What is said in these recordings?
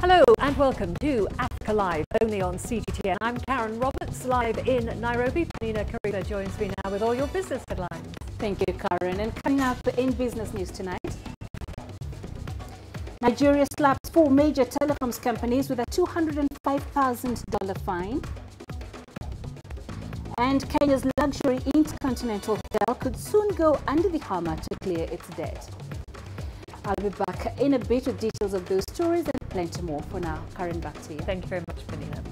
Hello and welcome to Africa Live, only on CGTN. I'm Karen Roberts, live in Nairobi. Peninah Karibe joins me now with all your business headlines. Thank you, Karen. And coming up in business news tonight, Nigeria slaps 4 major telecoms companies with a $205,000 fine. And Kenya's luxury intercontinental hotel could soon go under the hammer to clear its debt. I'll be back in a bit with details of those stories and plenty more. For now, Karen, back to you. Thank you very much, Peninah.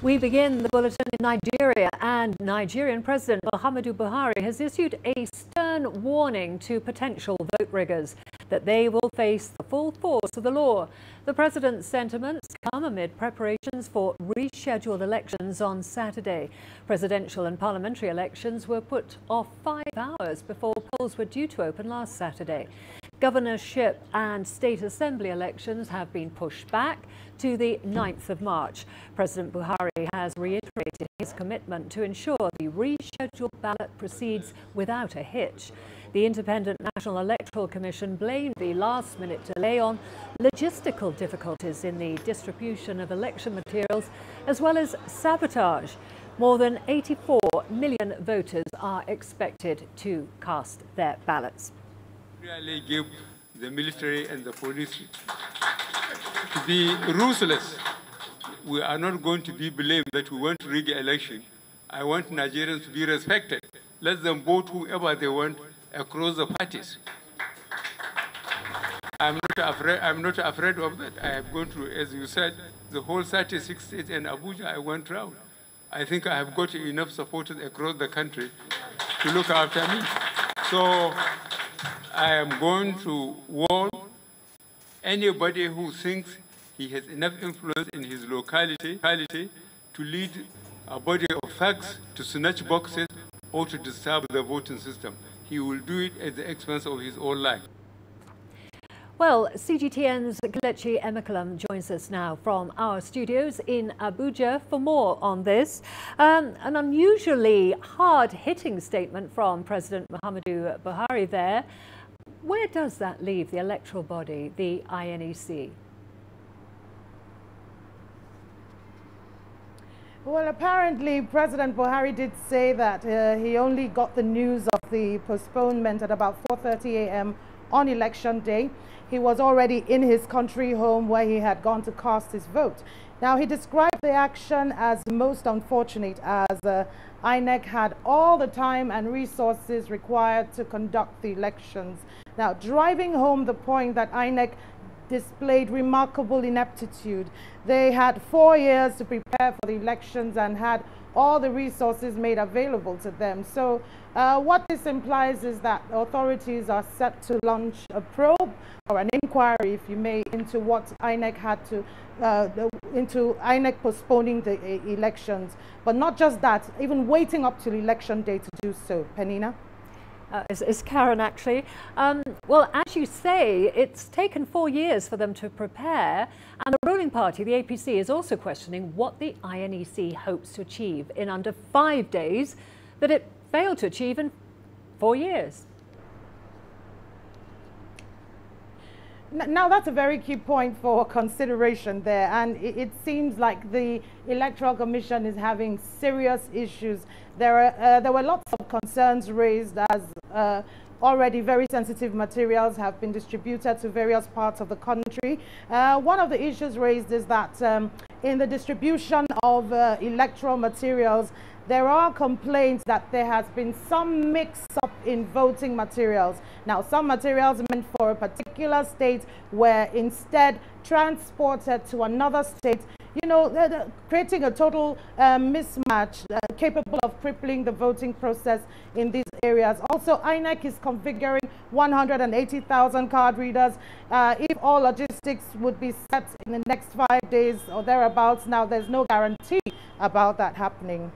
We begin the bulletin in Nigeria, and Nigerian President Muhammadu Buhari has issued a stern warning to potential vote riggers that they will face the full force of the law. The president's sentiments come amid preparations for rescheduled elections on Saturday. Presidential and parliamentary elections were put off 5 hours before polls were due to open last Saturday. Governorship and state assembly elections have been pushed back to the 9th of March. President Buhari has reiterated his commitment to ensure the rescheduled ballot proceeds without a hitch. The Independent National Electoral Commission blamed the last-minute delay on logistical difficulties in the distribution of election materials, as well as sabotage. More than 84 million voters are expected to cast their ballots. Really give the military and the police to be ruthless. We are not going to be blamed that we want to rig election. I want Nigerians to be respected. Let them vote whoever they want across the parties. I'm not afraid of that. I have gone through, as you said, the whole 36 states and Abuja. I went round. I think I have got enough supporters across the country to look after me. So I am going to warn anybody who thinks he has enough influence in his locality to lead a body of thugs to snatch boxes or to disturb the voting system. He will do it at the expense of his own life. Well, CGTN's Kelechi Emekalam joins us now from our studios in Abuja for more on this. An unusually hard-hitting statement from President Muhammadu Buhari there. Where does that leave the electoral body, the INEC? Well, apparently President Buhari did say that he only got the news of the postponement at about 4:30 a.m. on election day. He was already in his country home where he had gone to cast his vote. Now, he described the action as most unfortunate, as INEC had all the time and resources required to conduct the elections. Now, driving home the point that INEC displayed remarkable ineptitude. They had 4 years to prepare for the elections and had all the resources made available to them. So what this implies is that authorities are set to launch a probe or an inquiry, if you may, into what INEC had to, into INEC postponing the elections. But not just that, even waiting up till election day to do so. Peninah? It's Karen, actually. Well, as you say, it's taken 4 years for them to prepare, and the ruling party, the APC, is also questioning what the INEC hopes to achieve in under 5 days that it failed to achieve in 4 years. Now, that's a very key point for consideration there, and it seems like the Electoral Commission is having serious issues. There were lots of concerns raised as already very sensitive materials have been distributed to various parts of the country. One of the issues raised is that in the distribution of electoral materials, there are complaints that there has been some mix-up in voting materials. Now, some materials meant for a particular state were instead transported to another state, you know, creating a total mismatch capable of crippling the voting process in these areas. Also, INEC is configuring 180,000 card readers. If all logistics would be set in the next 5 days or thereabouts, now there's no guarantee about that happening.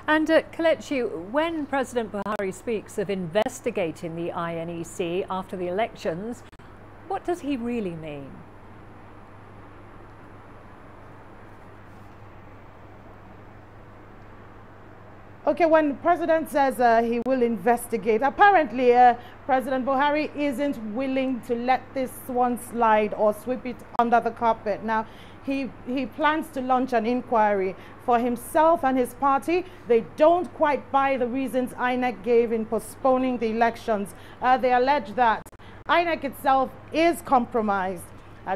And Kelechi, when President Buhari speaks of investigating the INEC after the elections, what does he really mean? Okay, when the president says he will investigate, apparently President Buhari isn't willing to let this one slide or sweep it under the carpet. Now, he plans to launch an inquiry for himself and his party. They don't quite buy the reasons INEC gave in postponing the elections. They allege that INEC itself is compromised.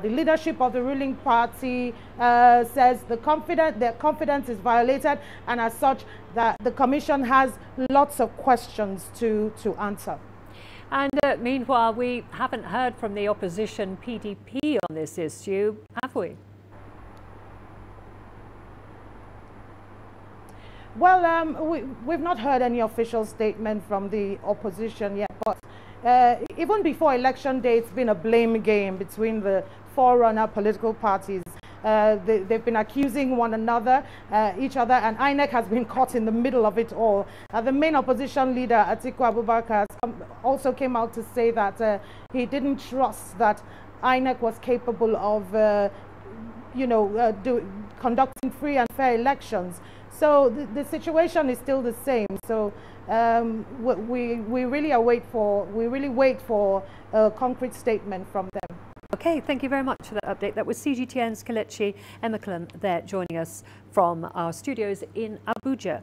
The leadership of the ruling party says their confidence is violated, and as such, that the commission has lots of questions to answer. And meanwhile, we haven't heard from the opposition PDP on this issue, have we? Well, we've not heard any official statement from the opposition yet, but even before election day, it's been a blame game between the forerunner political parties. They've been accusing one another, each other, and INEC has been caught in the middle of it all. The main opposition leader, Atiku Abubakar, also came out to say that he didn't trust that INEC was capable of, conducting free and fair elections. So the situation is still the same. So we really wait for a concrete statement from them. Okay, thank you very much for that update. That was CGTN's Kelechi Emeklem there joining us from our studios in Abuja.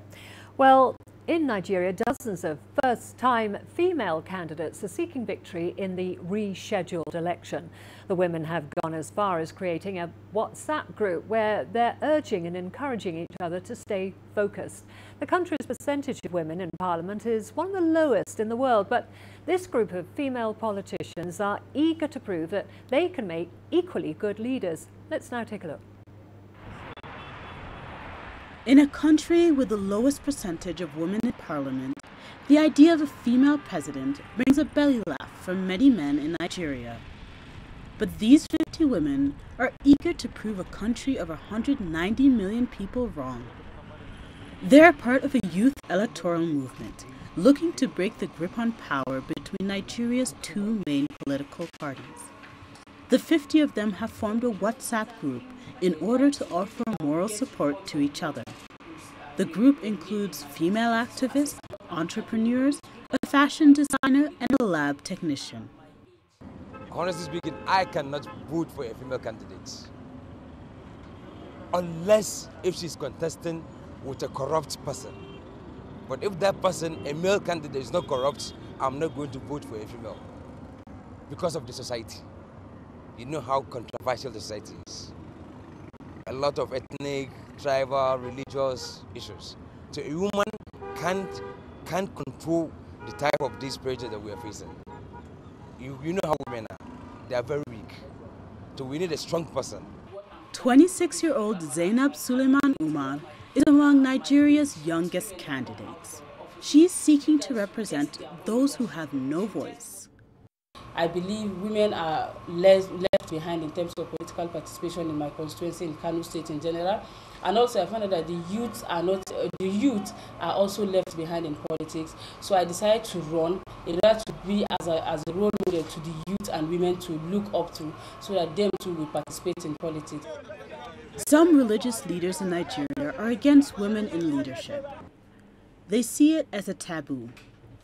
Well, in Nigeria, dozens of first-time female candidates are seeking victory in the rescheduled election. The women have gone as far as creating a WhatsApp group where they're urging and encouraging each other to stay focused. The country's percentage of women in parliament is one of the lowest in the world, but this group of female politicians are eager to prove that they can make equally good leaders. Let's now take a look. In a country with the lowest percentage of women in parliament, the idea of a female president brings a belly laugh for many men in Nigeria. But these 50 women are eager to prove a country of 190 million people wrong. They're part of a youth electoral movement looking to break the grip on power between Nigeria's two main political parties. The 50 of them have formed a WhatsApp group in order to offer moral support to each other. The group includes female activists, entrepreneurs, a fashion designer, and a lab technician. Honestly speaking, I cannot vote for a female candidate unless if she's contesting with a corrupt person. But if that person, a male candidate, is not corrupt, I'm not going to vote for a female because of the society. You know how controversial the society is. A lot of ethnic, tribal, religious issues. So a woman can't control the type of this pressure that we are facing. You know how women are. They are very weak. So we need a strong person. 26-year-old Zainab Suleiman Umar is among Nigeria's youngest candidates. She's seeking to represent those who have no voice. I believe women are left behind in terms of political participation in my constituency, in Kano State in general. And also I found out that the youth are also left behind in politics. So I decided to run in order to be as a role model to the youth and women to look up to, so that them too will participate in politics. Some religious leaders in Nigeria are against women in leadership. They see it as a taboo.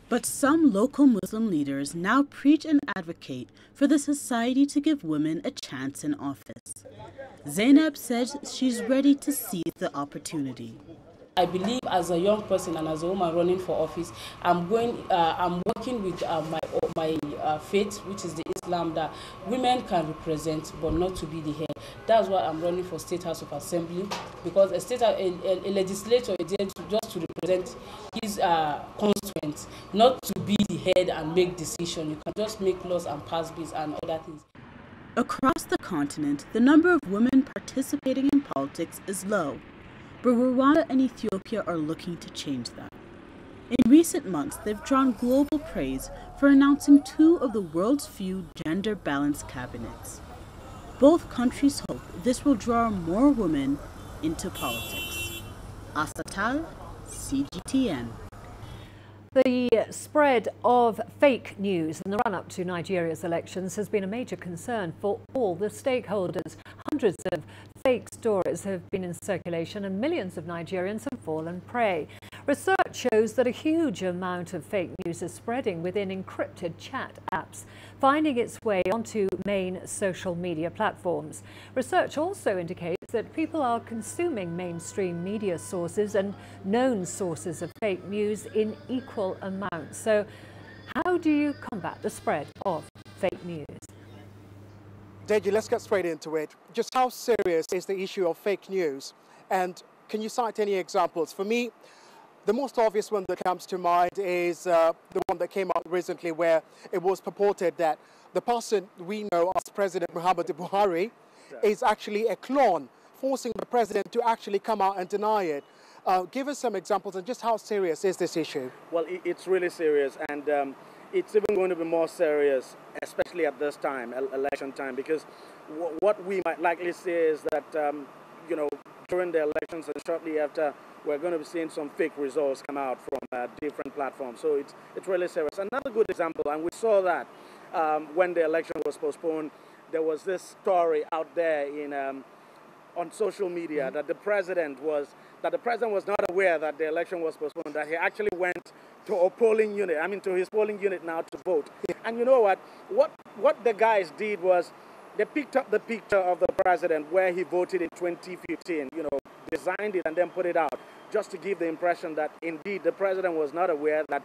But some local Muslim leaders now preach and advocate for the society to give women a chance in office. Zainab says she's ready to seize the opportunity. I believe as a young person and as a woman running for office, I'm working with my faith, which is the Islam, that women can represent but not to be the head. That's why I'm running for State House of Assembly, because a legislator is there just to represent his constituents, not to be the head and make decisions. You can just make laws and pass bills and other things. Across the continent, the number of women participating in politics is low, but Rwanda and Ethiopia are looking to change that. In recent months, they've drawn global praise for announcing 2 of the world's few gender-balanced cabinets. Both countries hope this will draw more women into politics. Asatal, CGTN. The spread of fake news in the run-up to Nigeria's elections has been a major concern for all the stakeholders. Hundreds of fake stories have been in circulation and millions of Nigerians have fallen prey. Research shows that a huge amount of fake news is spreading within encrypted chat apps, finding its way onto main social media platforms. Research also indicates that people are consuming mainstream media sources and known sources of fake news in equal amounts. So how do you combat the spread of fake news? Deji, let's get straight into it. Just how serious is the issue of fake news? And can you cite any examples? For me, the most obvious one that comes to mind is the one that came out recently where it was purported that the person we know as President Muhammadu Buhari is actually a clone, forcing the president to actually come out and deny it. Give us some examples and just how serious is this issue? Well, it's really serious, and it's even going to be more serious, especially at this time, election time, because what we might likely see is that, you know, during the elections and shortly after, we're going to be seeing some fake results come out from different platforms. So it's really serious. Another good example, and we saw that when the election was postponed, there was this story out there in on social media that the president was not aware that the election was postponed, that he actually went to a polling unit, to his polling unit now to vote. And you know what the guys did was they picked up the picture of the president where he voted in 2015, you know, designed it and then put it out, just to give the impression that indeed the president was not aware that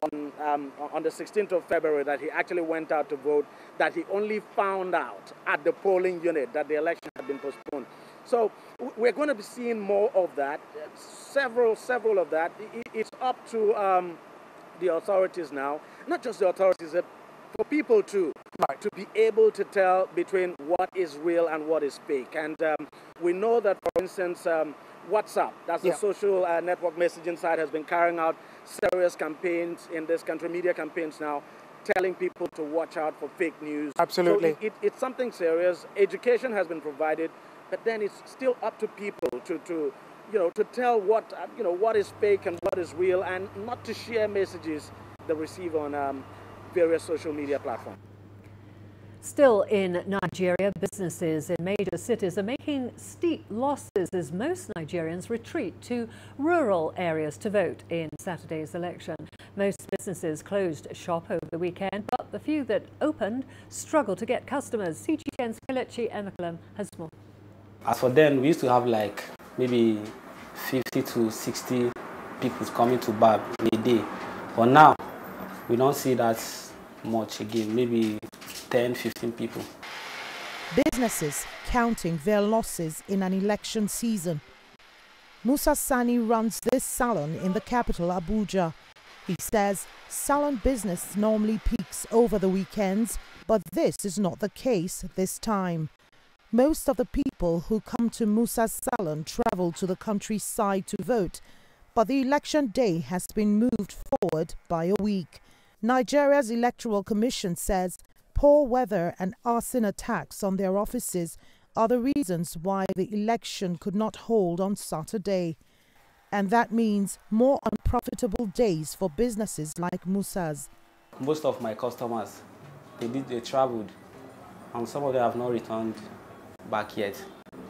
on the 16th of February that he actually went out to vote, that he only found out at the polling unit that the election had been postponed. So we're going to be seeing more of that, several of that. It's up to the authorities now, not just the authorities, for people too, to be able to tell between what is real and what is fake. And we know that, for instance, WhatsApp, that's the social network messaging site, has been carrying out serious campaigns in this country, media campaigns now, telling people to watch out for fake news. Absolutely. So it's something serious. Education has been provided, but then it's still up to people to tell what is fake and what is real, and not to share messages they receive on various social media platforms. Still in Nigeria, businesses in major cities are making steep losses as most Nigerians retreat to rural areas to vote in Saturday's election. Most businesses closed shop over the weekend, but the few that opened struggled to get customers. CGTN's Kelechi Emekalem has more. As for then, we used to have like maybe 50 to 60 people coming to bar in a day. But now, we don't see that much again, maybe 10, 15 people. Businesses counting their losses in an election season. Musa Sani runs this salon in the capital, Abuja. He says salon business normally peaks over the weekends, but this is not the case this time. Most of the people who come to Musa's salon travel to the countryside to vote, but the election day has been moved forward by a week. Nigeria's Electoral Commission says poor weather and arson attacks on their offices are the reasons why the election could not hold on Saturday. And that means more unprofitable days for businesses like Musa's. Most of my customers, they traveled, and some of them have not returned back yet.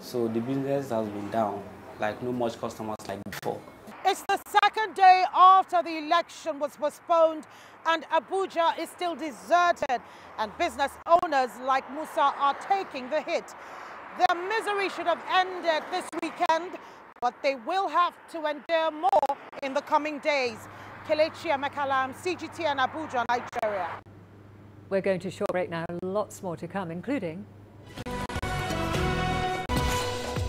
So the business has been down, like no much customers like before. It's the second day after the election was postponed and Abuja is still deserted, and business owners like Musa are taking the hit. Their misery should have ended this weekend, but they will have to endure more in the coming days. Kelechi Emekalem, CGTN, Abuja, Nigeria. We're going to a short break now. Lots more to come, including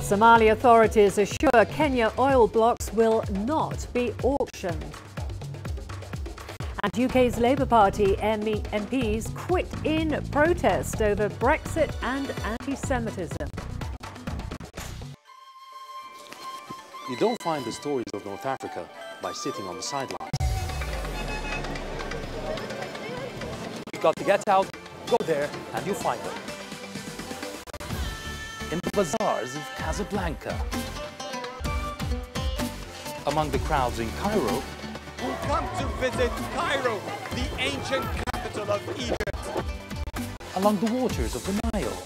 Somali authorities assure Kenya oil blocks will not be auctioned. And UK's Labour Party MPs quit in protest over Brexit and anti-Semitism. You don't find the stories of North Africa by sitting on the sidelines. You've got to get out, go there, and you'll find them. In the bazaars of Casablanca, among the crowds in Cairo, who come to visit Cairo, the ancient capital of Egypt, along the waters of the Nile,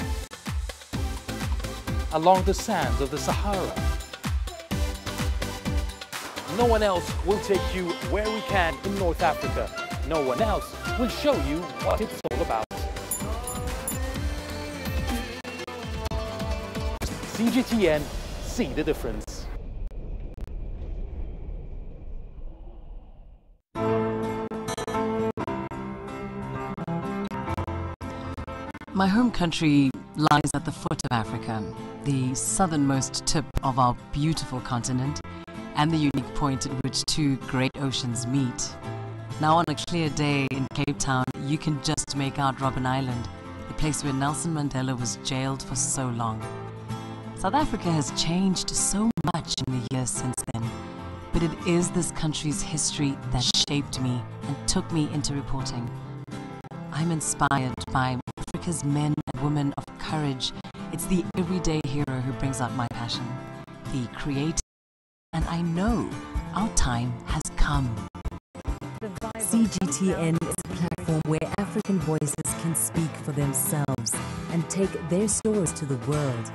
along the sands of the Sahara. No one else will take you where we can in North Africa. No one else will show you what it's all about. CGTN, see the difference. My home country lies at the foot of Africa, the southernmost tip of our beautiful continent, and the unique point at which two great oceans meet. Now on a clear day in Cape Town, you can just make out Robben Island, the place where Nelson Mandela was jailed for so long. South Africa has changed so much in the years since then, but it is this country's history that shaped me and took me into reporting. I'm inspired by Africa's men and women of courage. It's the everyday hero who brings out my passion, the creator, and I know our time has come. CGTN is a platform where African voices can speak for themselves and take their stories to the world.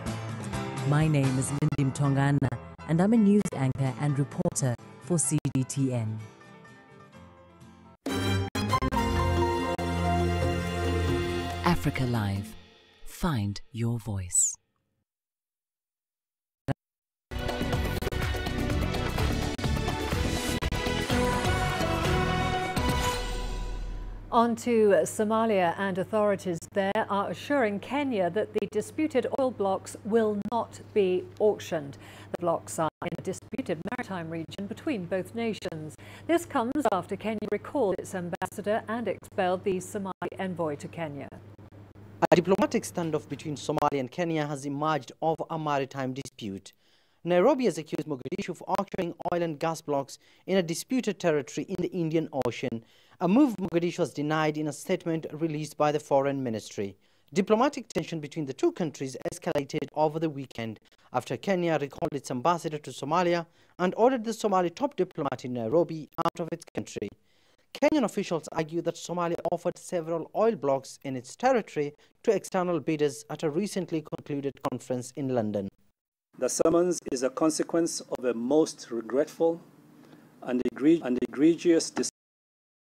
My name is Lindy Mtongana, and I'm a news anchor and reporter for CGTN. Africa Live. Find your voice. On to Somalia, and authorities there are assuring Kenya that the disputed oil blocks will not be auctioned. The blocks are in a disputed maritime region between both nations. This comes after Kenya recalled its ambassador and expelled the Somali envoy to Kenya. A diplomatic standoff between Somalia and Kenya has emerged over a maritime dispute. Nairobi has accused Mogadishu of auctioning oil and gas blocks in a disputed territory in the Indian Ocean, a move Mogadishu has denied in a statement released by the Foreign Ministry. Diplomatic tension between the two countries escalated over the weekend after Kenya recalled its ambassador to Somalia and ordered the Somali top diplomat in Nairobi out of its country. Kenyan officials argue that Somalia offered several oil blocks in its territory to external bidders at a recently concluded conference in London. The summons is a consequence of a most regretful and egregious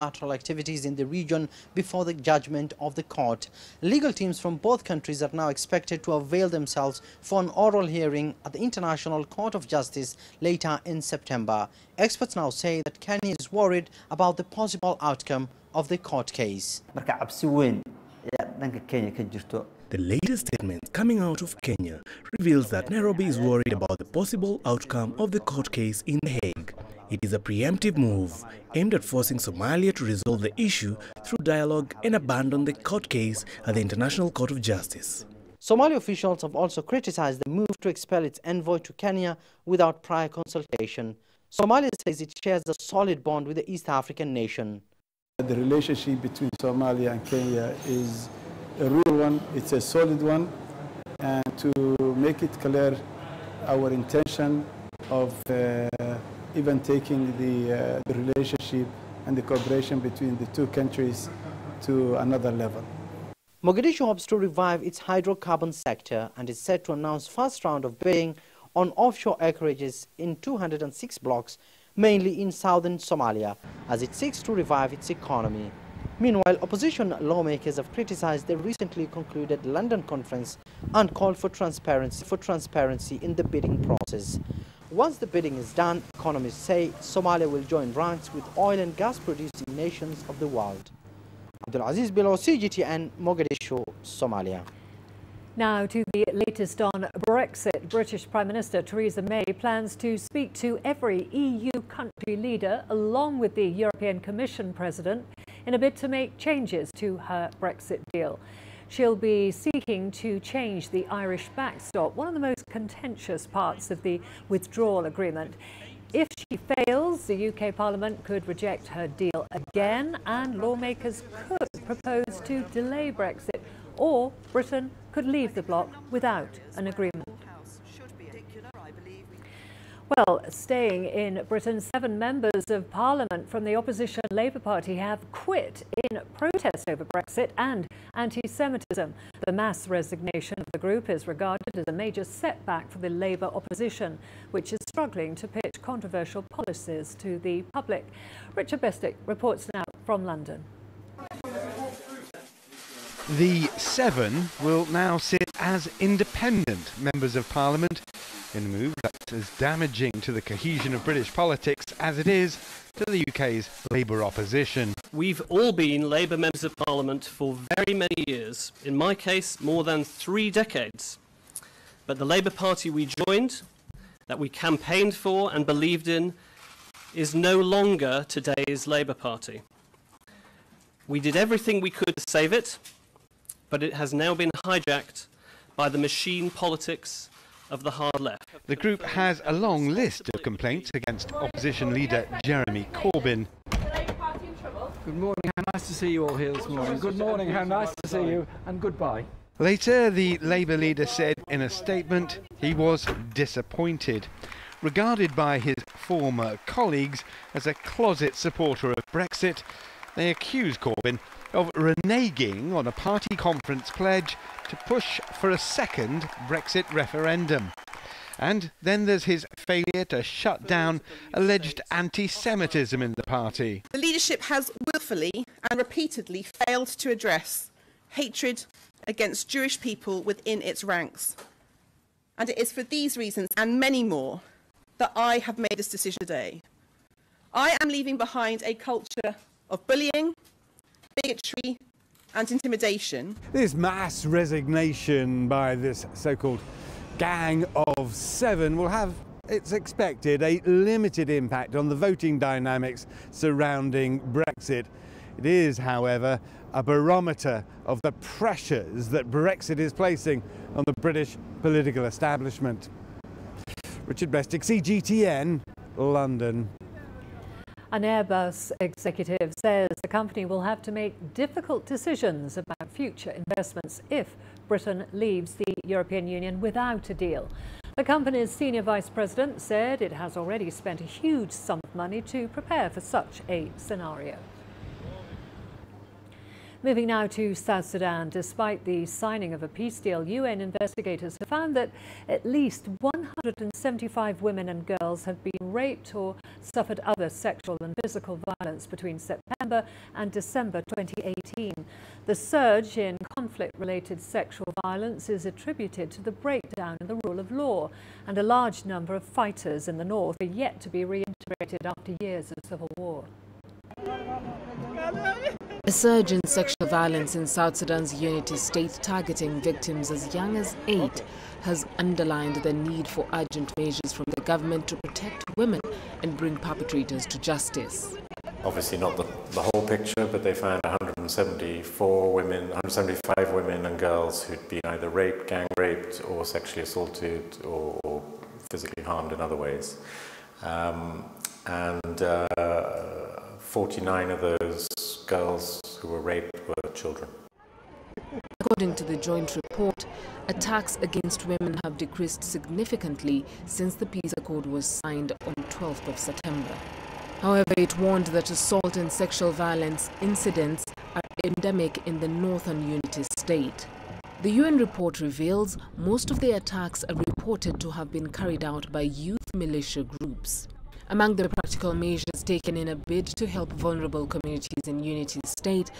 bilateral activities in the region before the judgment of the court. Legal teams from both countries are now expected to avail themselves for an oral hearing at the International Court of Justice later in September. Experts now say that Kenya is worried about the possible outcome of the court case. The latest statement coming out of Kenya reveals that Nairobi is worried about the possible outcome of the court case in The Hague. It is a preemptive move aimed at forcing Somalia to resolve the issue through dialogue and abandon the court case at the International Court of Justice. Somali officials have also criticized the move to expel its envoy to Kenya without prior consultation. Somalia says it shares a solid bond with the East African nation. The relationship between Somalia and Kenya is a real one, it's a solid one, and to make it clear our intention of even taking the relationship and the cooperation between the two countries to another level. Mogadishu hopes to revive its hydrocarbon sector and is set to announce first round of bidding on offshore acreages in 206 blocks, mainly in southern Somalia, as it seeks to revive its economy. Meanwhile, opposition lawmakers have criticized the recently concluded London conference and called for transparency in the bidding process. Once the bidding is done, economists say Somalia will join ranks with oil and gas producing nations of the world. Abdulaziz Bilo, CGTN, Mogadishu, Somalia. Now to the latest on Brexit. British Prime Minister Theresa May plans to speak to every EU country leader along with the European Commission President in a bid to make changes to her Brexit deal. She'll be seeking to change the Irish backstop, one of the most contentious parts of the withdrawal agreement. If she fails, the UK Parliament could reject her deal again, and lawmakers could propose to delay Brexit, or Britain could leave the bloc without an agreement. Well, staying in Britain, 7 members of Parliament from the opposition Labour Party have quit in protest over Brexit and anti-Semitism. The mass resignation of the group is regarded as a major setback for the Labour opposition, which is struggling to pitch controversial policies to the public. Richard Bestick reports now from London. The 7 will now sit as independent members of Parliament in a move that's as damaging to the cohesion of British politics as it is to the UK's Labour opposition. We've all been Labour members of Parliament for very many years, in my case more than 3 decades. But the Labour Party we joined, that we campaigned for and believed in, is no longer today's Labour Party. We did everything we could to save it, but it has now been hijacked by the machine politics of the hard left. The group has a long list of complaints against opposition leader Jeremy Corbyn. Good morning, how nice to see you all here this morning. Good morning, how nice to see you, and goodbye. Later, the Labour leader said in a statement he was disappointed. Regarded by his former colleagues as a closet supporter of Brexit, they accuse Corbyn of reneging on a party conference pledge to push for a second Brexit referendum. And then there's his failure to shut down alleged anti-Semitism in the party. The leadership has willfully and repeatedly failed to address hatred against Jewish people within its ranks. And it is for these reasons and many more that I have made this decision today. I am leaving behind a culture of bullying, bigotry and intimidation. This mass resignation by this so-called gang of 7 will have, it's expected, a limited impact on the voting dynamics surrounding Brexit. It is, however, a barometer of the pressures that Brexit is placing on the British political establishment. Richard Bestick, CGTN, London. An Airbus executive says the company will have to make difficult decisions about future investments if Britain leaves the European Union without a deal. The company's senior vice president said it has already spent a huge sum of money to prepare for such a scenario. Moving now to South Sudan. Despite the signing of a peace deal, UN investigators have found that at least 175 women and girls have been raped or suffered other sexual and physical violence between September and December 2018. The surge in conflict-related sexual violence is attributed to the breakdown in the rule of law, and a large number of fighters in the north are yet to be reintegrated after years of civil war. A surge in sexual violence in South Sudan's unity state targeting victims as young as 8 has underlined the need for urgent measures from the government to protect women and bring perpetrators to justice. Obviously not the whole picture, but they found 175 women and girls who'd been either raped, gang raped, or sexually assaulted or physically harmed in other ways. 49 of those girls who were raped were children. According to the joint report, attacks against women have decreased significantly since the peace accord was signed on 12th of September. However, it warned that assault and sexual violence incidents are endemic in the northern unity state. The UN report reveals most of the attacks are reported to have been carried out by youth militia groups. Among the practical measures taken in a bid to help vulnerable communities in Unity State,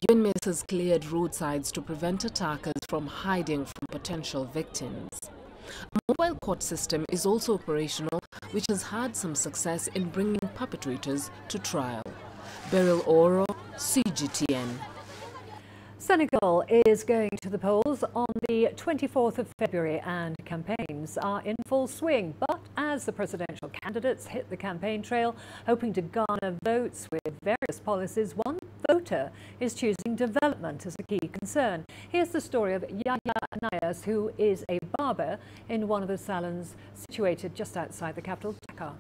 UNMISS has cleared roadsides to prevent attackers from hiding from potential victims. A mobile court system is also operational, which has had some success in bringing perpetrators to trial. Beryl Oro, CGTN. Senegal is going to the polls on the 24th of February and campaigns are in full swing. But as the presidential candidates hit the campaign trail, hoping to garner votes with various policies, one voter is choosing development as a key concern. Here's the story of Yahya Anayas, who is a barber in one of the salons situated just outside the capital, Dakar.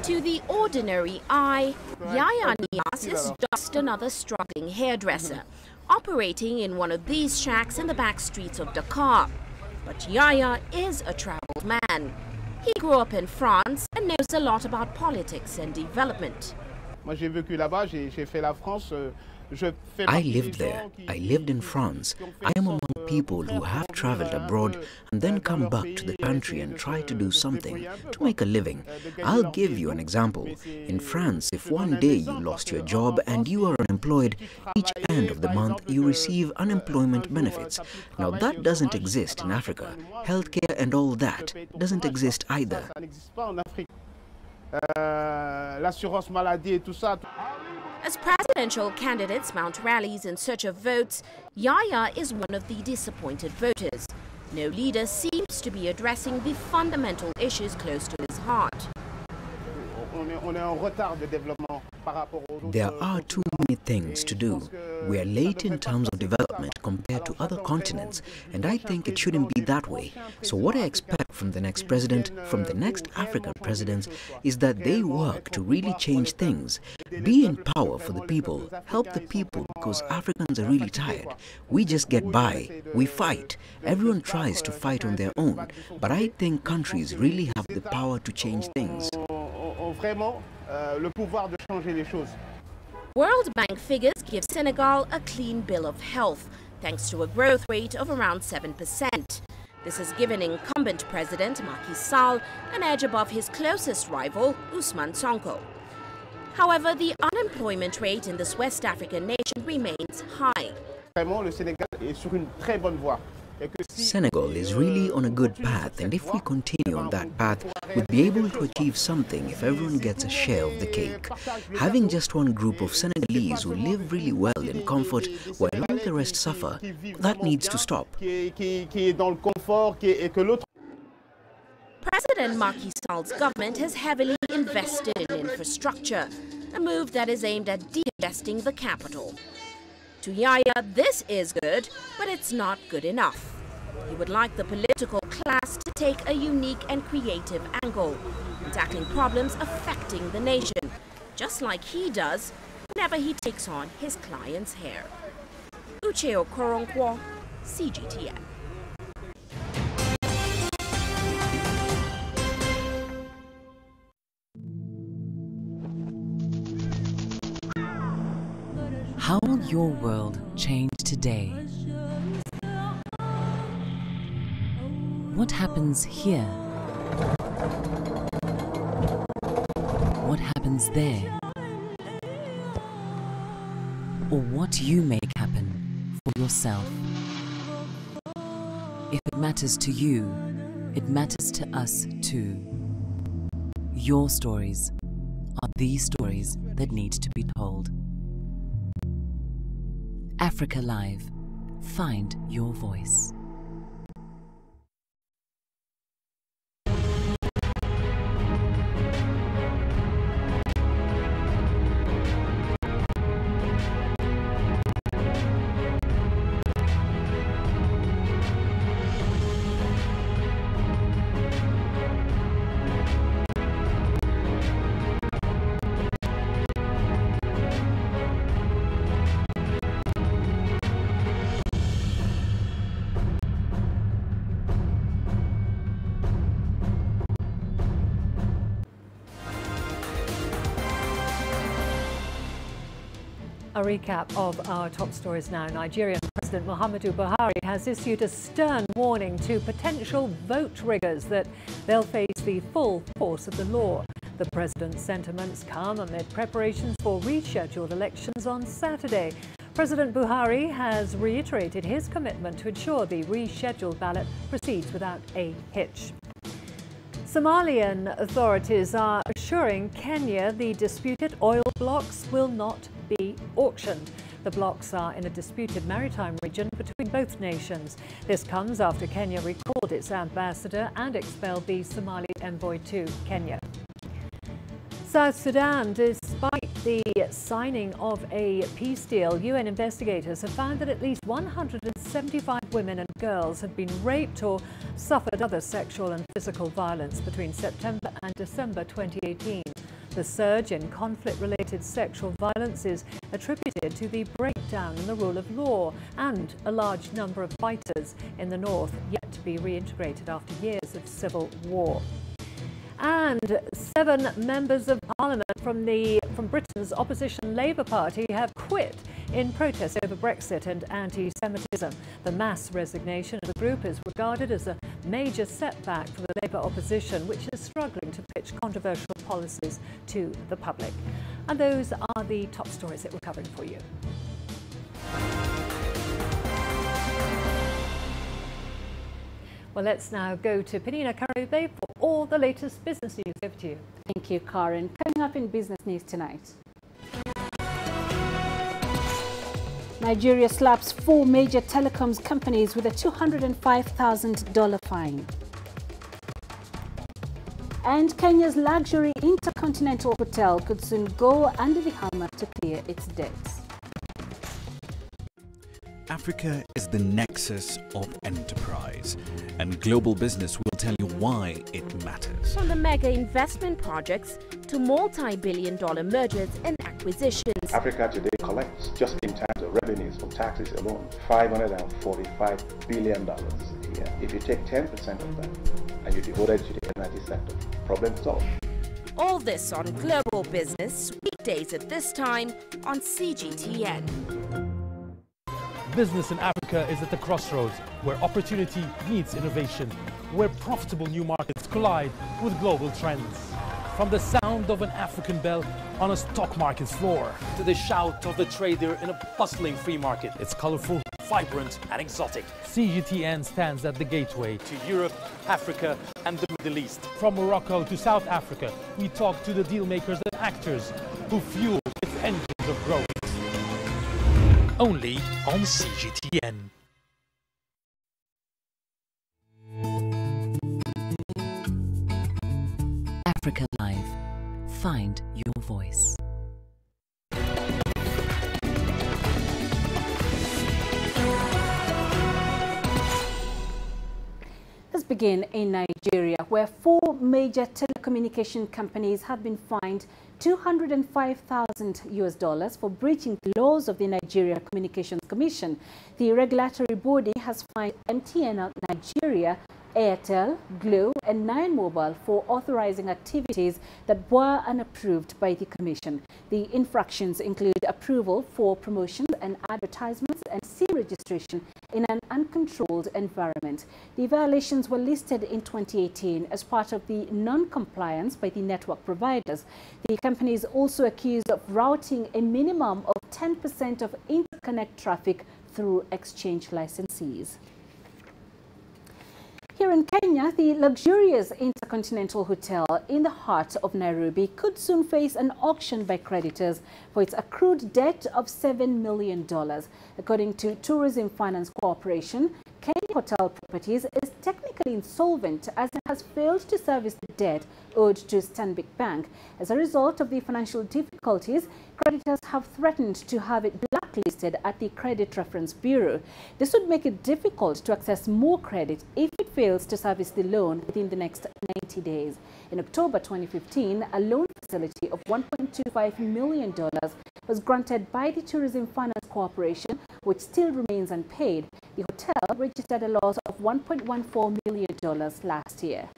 To the ordinary eye, Yahya Anayas is just another struggling hairdresser, operating in one of these shacks in the back streets of Dakar. But Yahya is a traveled man. He grew up in France and knows a lot about politics and development. Moi j'ai vécu là-bas, j'ai fait la France I lived there. I lived in France. I am among people who have traveled abroad and then come back to the country and try to do something to make a living. I'll give you an example. In France, if one day you lost your job and you are unemployed, each end of the month you receive unemployment benefits. Now that doesn't exist in Africa. Healthcare and all that doesn't exist either. As presidential candidates mount rallies in search of votes, Yaya is one of the disappointed voters. No leader seems to be addressing the fundamental issues close to his heart. There are too many things to do. We are late in terms of development compared to other continents, and I think it shouldn't be that way. So what I expect from the next president, from the next African presidents, is that they work to really change things. Be in power for the people, help the people, because Africans are really tired. We just get by, we fight. Everyone tries to fight on their own, but I think countries really have the power to change things. World Bank figures give Senegal a clean bill of health, thanks to a growth rate of around 7%. This has given incumbent President Macky Sall an edge above his closest rival, Ousmane Sonko. However, the unemployment rate in this West African nation remains high. Senegal is really on a good path, and if we continue on that path, we'll be able to achieve something if everyone gets a share of the cake. Having just one group of Senegalese who live really well in comfort while all the rest suffer, that needs to stop. President Macky Sall's government has heavily invested in infrastructure, a move that is aimed at de-congesting the capital. To Yaya, this is good, but it's not good enough. He would like the political class to take a unique and creative angle in tackling problems affecting the nation, just like he does whenever he takes on his client's hair. Uche Okoronkwo, CGTN. How will your world change today? What happens here? What happens there? Or what you make happen for yourself? If it matters to you, it matters to us too. Your stories are the stories that need to be told. Africa Live. Find your voice. A recap of our top stories now. Nigerian President Muhammadu Buhari has issued a stern warning to potential vote riggers that they'll face the full force of the law. The president's sentiments come amid preparations for rescheduled elections on Saturday. President Buhari has reiterated his commitment to ensure the rescheduled ballot proceeds without a hitch. Somalian authorities are assuring Kenya the disputed oil blocks will not be auctioned. The blocks are in a disputed maritime region between both nations. This comes after Kenya recalled its ambassador and expelled the Somali envoy to Kenya. South Sudan, despite the signing of a peace deal, UN investigators have found that at least 175 women and girls had been raped or suffered other sexual and physical violence between September and December 2018. The surge in conflict-related sexual violence is attributed to the breakdown in the rule of law and a large number of fighters in the north yet to be reintegrated after years of civil war. And 7 members of parliament from Britain's opposition Labour Party have quit in protest over Brexit and anti-Semitism. The mass resignation of the group is regarded as a major setback for the Labour opposition, which is struggling to pitch controversial policies to the public. And those are the top stories that we're covering for you. Well, let's now go to Peninah, Karibe for all the latest business news. Over to you. Thank you, Karen. Coming up in business news tonight. Nigeria slaps 4 major telecoms companies with a $205,000 fine. And Kenya's luxury intercontinental hotel could soon go under the hammer to clear its debts. Africa is the nexus of enterprise, and global business will tell you why it matters. From the mega investment projects to multi-billion-dollar mergers and acquisitions. Africa today collects, just in terms of revenues from taxes alone, $545 billion a year. If you take 10% of that and you devote it to the energy sector, problem solved. All this on Global Business, weekdays at this time on CGTN. Business in Africa is at the crossroads, where opportunity meets innovation, where profitable new markets collide with global trends. From the sound of an African bell on a stock market's floor, to the shout of the trader in a bustling free market. It's colorful, vibrant, and exotic. CGTN stands at the gateway to Europe, Africa, and the Middle East. From Morocco to South Africa, we talk to the deal makers and actors who fuel its engines of growth. Only on CGTN. Africa Live. Find your voice. Let's begin in Nigeria, where 4 major telecommunication companies have been fined $205,000 for breaching the laws of the Nigeria Communications Commission. The regulatory body has fined MTN Nigeria, Airtel, Glo, and 9Mobile for authorizing activities that were unapproved by the Commission. The infractions include approval for promotions and advertisements and SIM registration in an uncontrolled environment. The violations were listed in 2018 as part of the non-compliance by the network providers. The companies also accused of routing a minimum of 10% of interconnect traffic through exchange licensees. Here in Kenya, the luxurious Intercontinental Hotel in the heart of Nairobi could soon face an auction by creditors for its accrued debt of $7 million. According to Tourism Finance Corporation, Kenya Hotel Properties is technically insolvent as it has failed to service the debt owed to Stanbic Bank. As a result of the financial difficulties, creditors have threatened to have it blacklisted at the Credit Reference Bureau. This would make it difficult to access more credit if it fails to service the loan within the next 90 days. In October 2015, a loan facility of $1.25 million was granted by the Tourism Finance Corporation, which still remains unpaid. The hotel registered a loss of $1.14 million last year.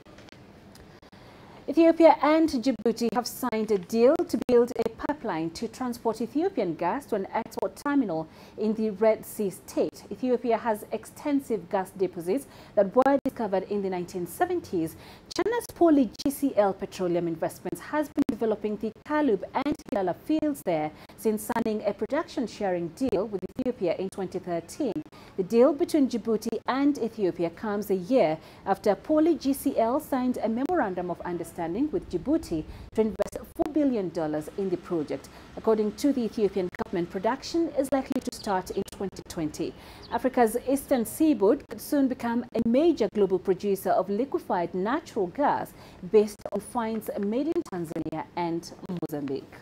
Ethiopia and Djibouti have signed a deal to build a pipeline to transport Ethiopian gas to an export terminal in the Red Sea state. Ethiopia has extensive gas deposits that were discovered in the 1970s. China's GCL Petroleum Investments has been developing the Kalub and Hilala fields there since signing a production sharing deal with Ethiopia in 2013. The deal between Djibouti and Ethiopia comes a year after GCL signed a memorandum of understanding with Djibouti to invest $4 billion in the project. According to the Ethiopian government, production is likely to start in 2020. Africa's eastern seaboard could soon become a major global producer of liquefied natural gas based on finds made in Tanzania and Mozambique.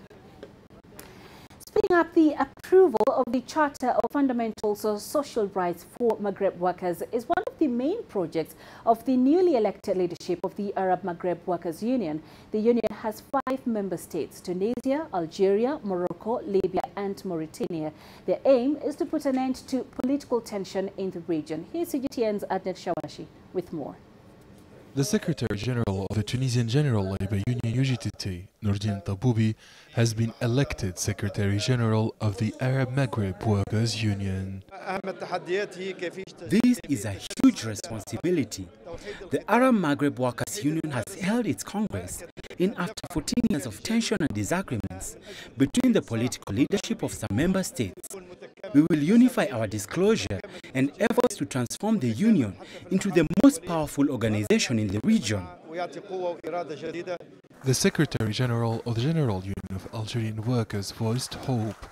Speeding up the approval of the Charter of Fundamental Social Rights for Maghreb workers is one of the main projects of the newly elected leadership of the Arab Maghreb Workers Union. The union has 5 member states: Tunisia, Algeria, Morocco, Libya and Mauritania. Their aim is to put an end to political tension in the region. Here's CGTN's Adnet Shawashi with more. The Secretary General of the Tunisian General Labour Union UGTT, Nourdine Taboubi, has been elected Secretary General of the Arab Maghreb Workers' Union. This is a huge responsibility. The Arab Maghreb Workers' Union has held its Congress in after 14 years of tension and disagreements between the political leadership of some member states. We will unify our disclosure and efforts to transform the Union into the most powerful organization in the region. The Secretary General of the General Union of Algerian Workers voiced hope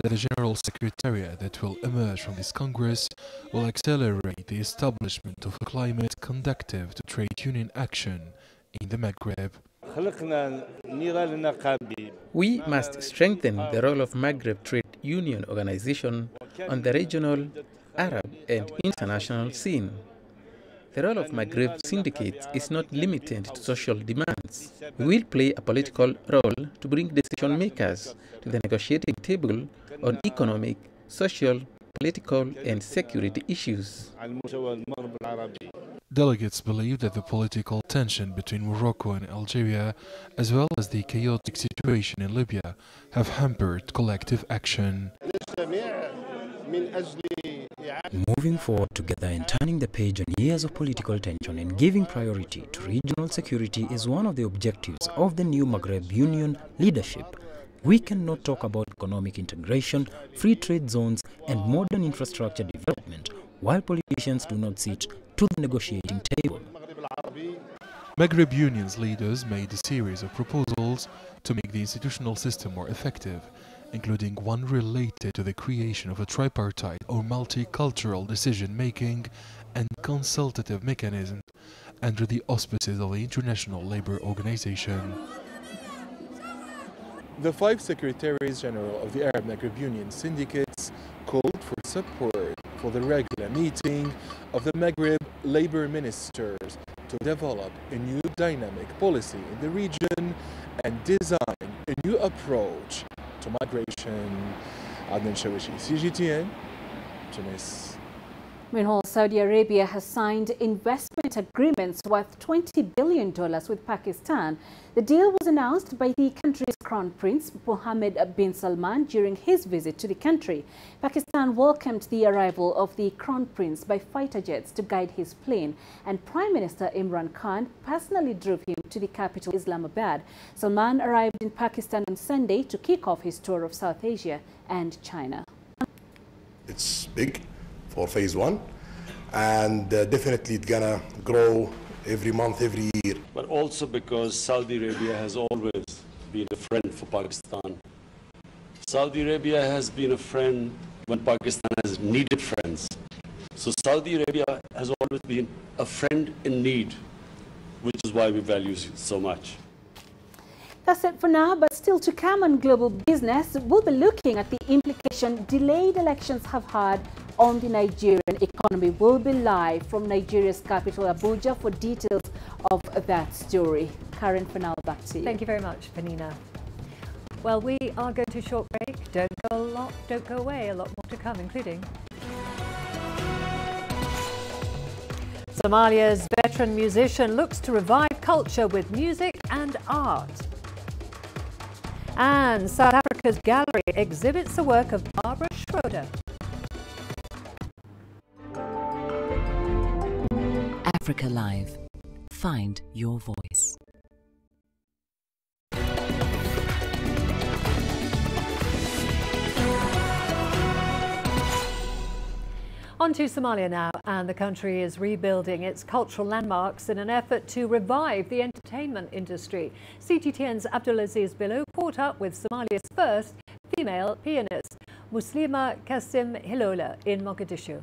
that the General Secretariat that will emerge from this Congress will accelerate the establishment of a climate conducive to trade union action in the Maghreb. We must strengthen the role of Maghreb Trade Union Organization on the regional, Arab and international scene. The role of Maghreb syndicates is not limited to social demands. We will play a political role to bring decision makers to the negotiating table on economic, social, political and security issues. Delegates believe that the political tension between Morocco and Algeria, as well as the chaotic situation in Libya, have hampered collective action. Moving forward together and turning the page on years of political tension and giving priority to regional security is one of the objectives of the new Maghreb Union leadership. We cannot talk about economic integration, free trade zones and modern infrastructure development while politicians do not sit to the negotiating table. Maghreb Union's leaders made a series of proposals to make the institutional system more effective, including one related to the creation of a tripartite or multicultural decision-making and consultative mechanism under the auspices of the International Labour Organization. The 5 Secretaries General of the Arab Maghreb Union syndicates called for support for the regular meeting of the Maghreb Labour Ministers to develop a new dynamic policy in the region and design a new approach to migration. Adnan Shawishi, CGTN, Tunis. Meanwhile, Saudi Arabia has signed investment agreements worth $20 billion with Pakistan. The deal was announced by the country's Crown Prince Mohammed bin Salman during his visit to the country. Pakistan welcomed the arrival of the Crown Prince by fighter jets to guide his plane, and Prime Minister Imran Khan personally drove him to the capital Islamabad. Salman arrived in Pakistan on Sunday to kick off his tour of South Asia and China. It's big for phase 1, and definitely it's gonna grow every month, every year. But also because Saudi Arabia has always been a friend for Pakistan. Saudi Arabia has been a friend when Pakistan has needed friends. So Saudi Arabia has always been a friend in need, which is why we value it so much. That's it for now, but still to come on Global Business, we'll be looking at the implication delayed elections have had on the Nigerian economy. We'll be live from Nigeria's capital, Abuja, for details of that story. Karen, for now, back to you. Thank you very much, Peninah. Well, we are going to a short break. Don't go away. A lot more to come, including Somalia's veteran musician looks to revive culture with music and art. And South Africa's gallery exhibits the work of Barbara Schroeder. Africa Live. Find your voice. On to Somalia now, and the country is rebuilding its cultural landmarks in an effort to revive the entertainment industry. CGTN's Abdulaziz Bilou caught up with Somalia's first female pianist, Muslima Kasim Hilola, in Mogadishu.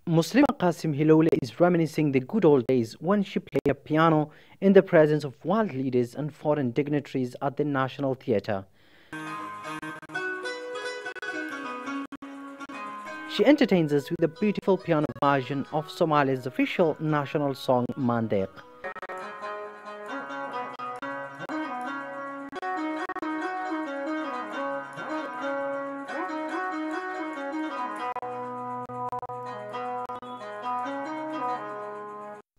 Muslima Kasim Hilola is reminiscing the good old days when she played a piano in the presence of world leaders and foreign dignitaries at the National Theatre. She entertains us with a beautiful piano version of Somalia's official national song, Mandek.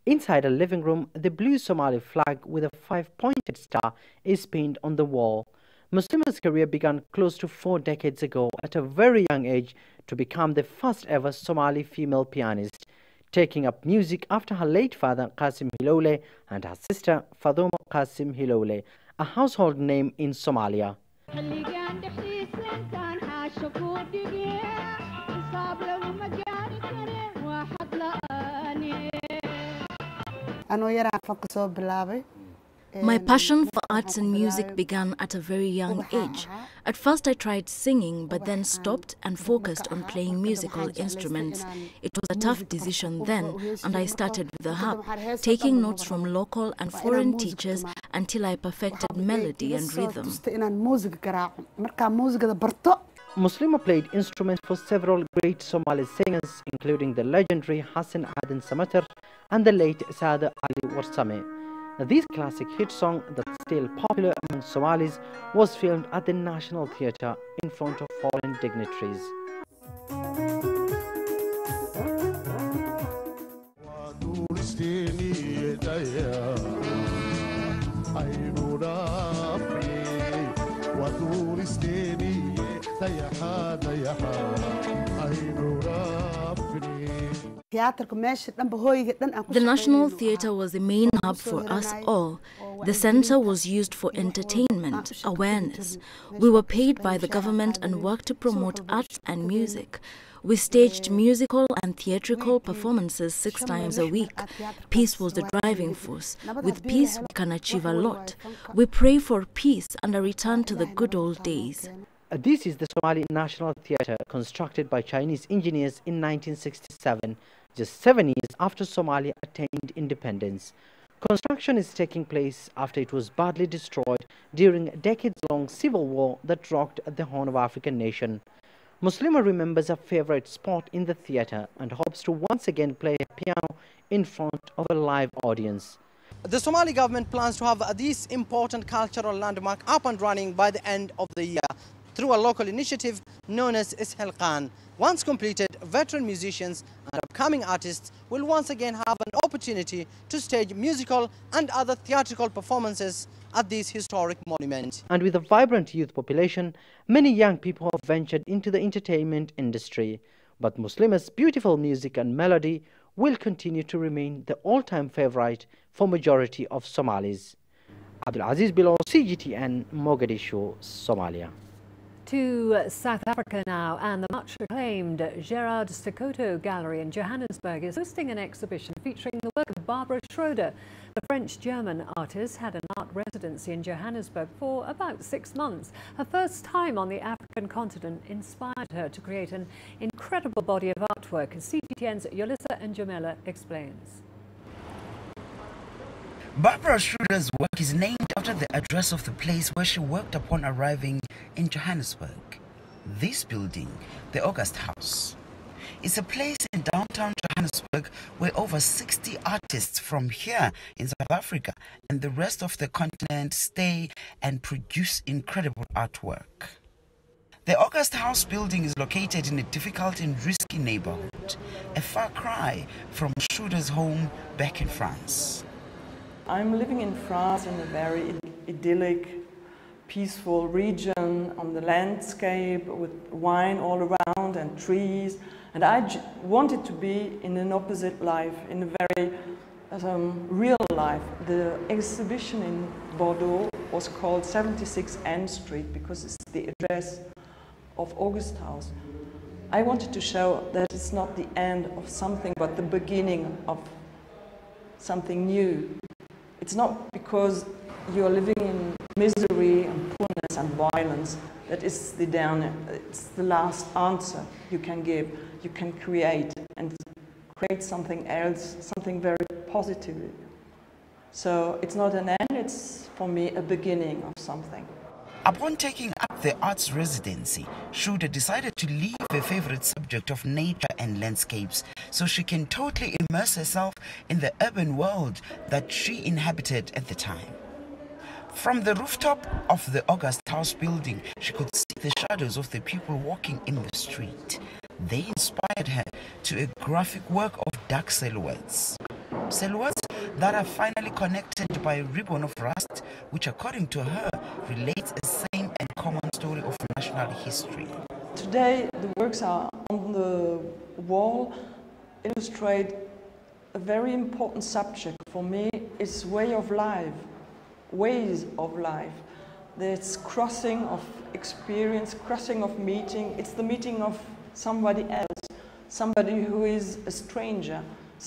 Inside a living room, the blue Somali flag with a 5-pointed star is pinned on the wall. Muslima's career began close to 4 decades ago at a very young age to become the first ever Somali female pianist, taking up music after her late father Qasim Hilole and her sister Fadoma Qasim Hilole, a household name in Somalia. My passion for arts and music began at a very young age. At first I tried singing, but then stopped and focused on playing musical instruments. It was a tough decision then, and I started with the harp, taking notes from local and foreign teachers until I perfected melody and rhythm. Muslima played instruments for several great Somali singers, including the legendary Hassan Aden Samater and the late Saada Ali Warsame. This classic hit song that's still popular among Somalis was filmed at the National Theatre in front of foreign dignitaries. The National Theatre was the main hub for us all. The centre was used for entertainment, awareness. We were paid by the government and worked to promote arts and music. We staged musical and theatrical performances 6 times a week. Peace was the driving force. With peace, we can achieve a lot. We pray for peace and a return to the good old days. This is the Somali National Theatre, constructed by Chinese engineers in 1967, just 7 years after Somalia attained independence. Construction is taking place after it was badly destroyed during a decades-long civil war that rocked the Horn of African nation. Muslima remembers a favorite spot in the theatre and hopes to once again play a piano in front of a live audience. The Somali government plans to have this important cultural landmark up and running by the end of the year through a local initiative known as Ishelqan. Once completed, veteran musicians and upcoming artists will once again have an opportunity to stage musical and other theatrical performances at this historic monument. And with a vibrant youth population, many young people have ventured into the entertainment industry. But Muslima's beautiful music and melody will continue to remain the all-time favorite for majority of Somalis. Abdul Aziz Bilo, CGTN, Mogadishu, Somalia. To South Africa now, and the much-acclaimed Gerard Sekoto Gallery in Johannesburg is hosting an exhibition featuring the work of Barbara Schroeder. The French-German artist had an art residency in Johannesburg for about 6 months. Her first time on the African continent inspired her to create an incredible body of artwork, as CGTN's Yolissa and Jamila explains. Barbara Schroeder's work is named after the address of the place where she worked upon arriving in Johannesburg. This building, the August House, is a place in downtown Johannesburg where over 60 artists from here in South Africa and the rest of the continent stay and produce incredible artwork. The August House building is located in a difficult and risky neighborhood, a far cry from Schroeder's home back in France. I'm living in France in a very idyllic, peaceful region on the landscape with wine all around and trees. And I wanted to be in an opposite life, in a very real life. The exhibition in Bordeaux was called 76 N Street because it's the address of August House. I wanted to show that it's not the end of something, but the beginning of something new. It's not because you're living in misery and poorness and violence that it's the last answer you can give. You can create and create something else, something very positive. So it's not an end, it's for me a beginning of something. Upon taking up the arts residency, Schroeder decided to leave her favorite subject of nature and landscapes so she can totally immerse herself in the urban world that she inhabited at the time. From the rooftop of the August House building, she could see the shadows of the people walking in the street. They inspired her to a graphic work of dark silhouettes. silhouettes that are finally connected by a ribbon of rust, which according to her relates a same and common story of national history. Today the works are on the wall illustrate a very important subject for me. It's way of life, ways of life. It's crossing of experience, crossing of meeting. It's the meeting of somebody else, somebody who is a stranger,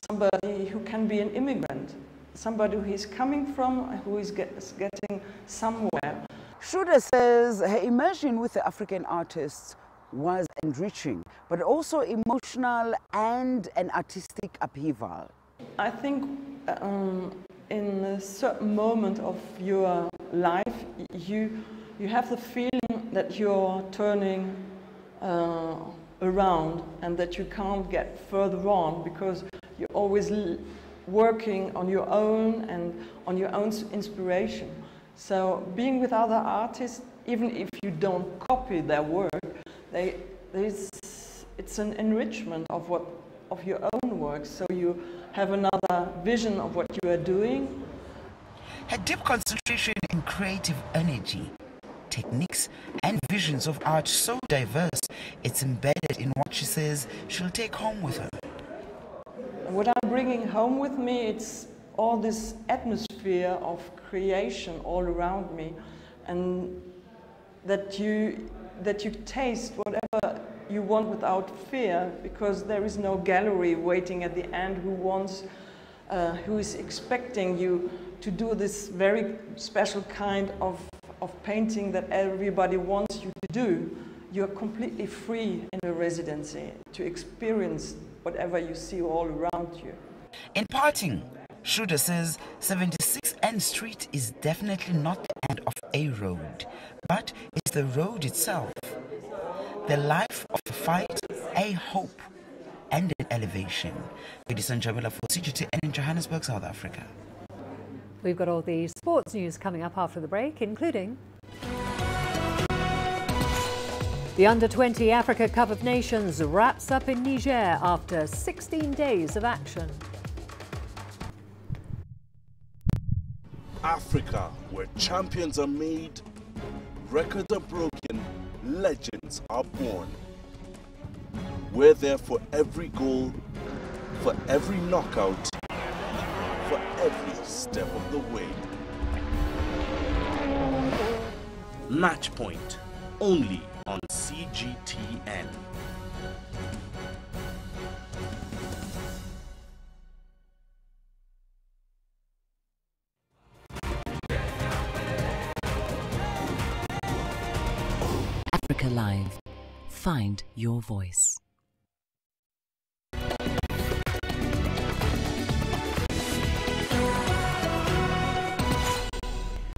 somebody who can be an immigrant, somebody who is coming from, who is getting somewhere. Shuda says her immersion with the African artists was enriching, but also emotional and an artistic upheaval. I think in a certain moment of your life, you have the feeling that you're turning around and that you can't get further on because you're always working on your own and on your own inspiration. So being with other artists, even if you don't copy their work, it's an enrichment of your own work. So you have another vision of what you are doing. Her deep concentration in creative energy, techniques and visions of art so diverse, it's embedded in what she says she'll take home with her. What I'm bringing home with me, it's all this atmosphere of creation all around me, and that you taste whatever you want without fear, because there is no gallery waiting at the end who is expecting you to do this very special kind of painting that everybody wants you to do. You're completely free in a residency to experience whatever you see all around you. In parting, Shuda says 76 N Street is definitely not the end of a road, but it's the road itself. The life of a fight, a hope, and an elevation. Peninah Jamila for CGTN in Johannesburg, South Africa. We've got all the sports news coming up after the break, including the Under-20 Africa Cup of Nations wraps up in Niger after 16 days of action. Africa, where champions are made, records are broken, legends are born. We're there for every goal, for every knockout, for every step of the way. Match Point, only on CGTN. Africa Live. Find your voice.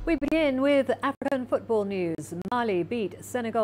We begin with African football news. Mali beat Senegal